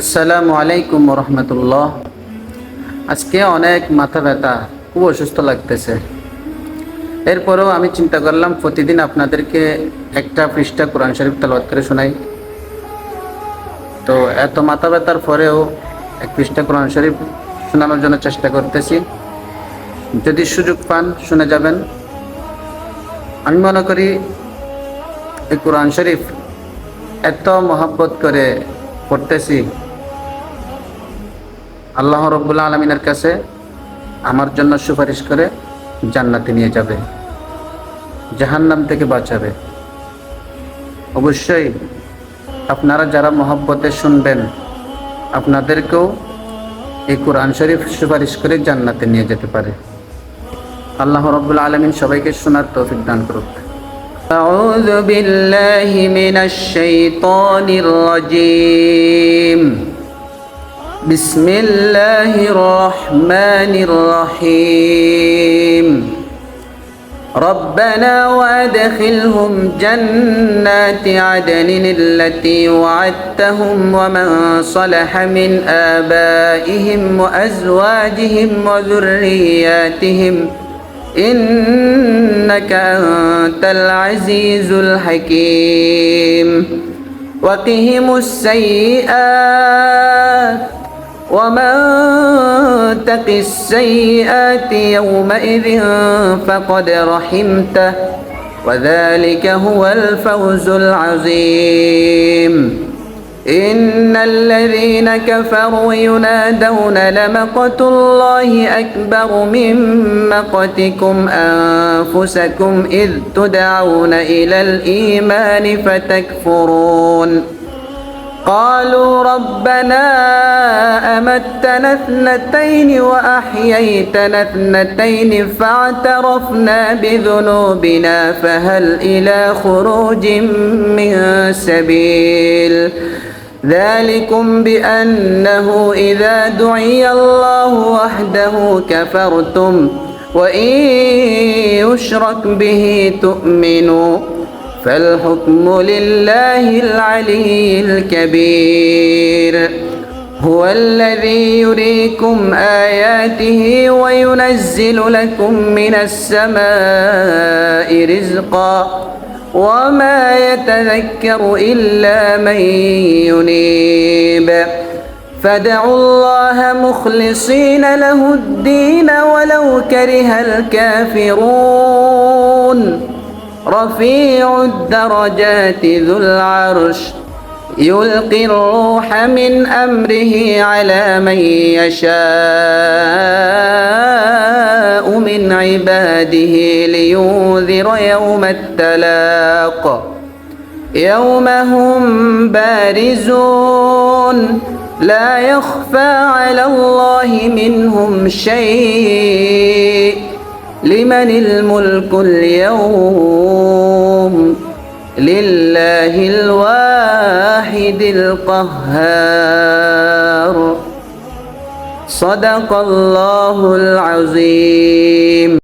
আসসালামু আলাইকুম রহমতুল্লাহ। আজকে অনেক মাথা ব্যথা, খুব অসুস্থ লাগতেছে। এরপরেও আমি চিন্তা করলাম প্রতিদিন আপনাদেরকে একটা পৃষ্ঠা কোরআন শরীফ তেলাওয়াত করে শোনাই। তো এত মাথা ব্যথার পরেও এক পৃষ্ঠা কোরআন শরীফ শোনানোর জন্য চেষ্টা করতেছি। যদি সুযোগ পান শুনে যাবেন। আমি মনে করি এই কোরআন শরীফ এত মহব্বত করে পড়তেছি, আল্লাহ রব্বুল আলমিনের কাছে আমার জন্য সুপারিশ করে জান্নাতে নিয়ে যাবে, জাহান্নাম থেকে বাঁচাবে। অবশ্যই আপনারা যারা মহব্বতে শুনবেন, আপনাদেরকেও এই কোরআন শরীফ সুপারিশ করে জান্নাতে নিয়ে যেতে পারে। আল্লাহ রব্বুল আলমিন সবাইকে শোনার তৌফিক দান করুক। আউযু বিল্লাহি মিনাশ শাইতানির রাজীম। بسم الله الرحمن الرحيم. ربنا وادخلهم جنات عدن التي وعدتهم ومن صلح من آبائهم وأزواجهم وذرياتهم إنك أنت العزيز الحكيم. وقهم السيئات ومن تق السيئات يومئذ فقد رحمته وذلك هو الفوز العظيم. إن الذين كفروا ينادون لمقت الله أكبر من مقتكم أنفسكم إذ تدعون إلى الإيمان فتكفرون. قالوا ربنا أمتنا اثنتين وأحييتنا اثنتين فاعترفنا بذنوبنا فهل إلى خروج من سبيل. ذلكم بأنه إذا دعي الله وحده كفرتم وإن يشرك به تؤمنوا فالحكم لله العلي الكبير. هو الذي يريكم آياته وينزل لكم من السماء رزقا وما يتذكر إلا من ينيب. فادعوا الله مخلصين له الدين ولو كره الكافرون. رفيع الدرجات ذو العرش يلقي الروح من أمره على من يشاء من عباده لينذر يوم التلاق يوم هم بارزون لا يخفى على الله منهم شيء. لمن الملك اليوم لله الواحد القهار. صدق الله العظيم.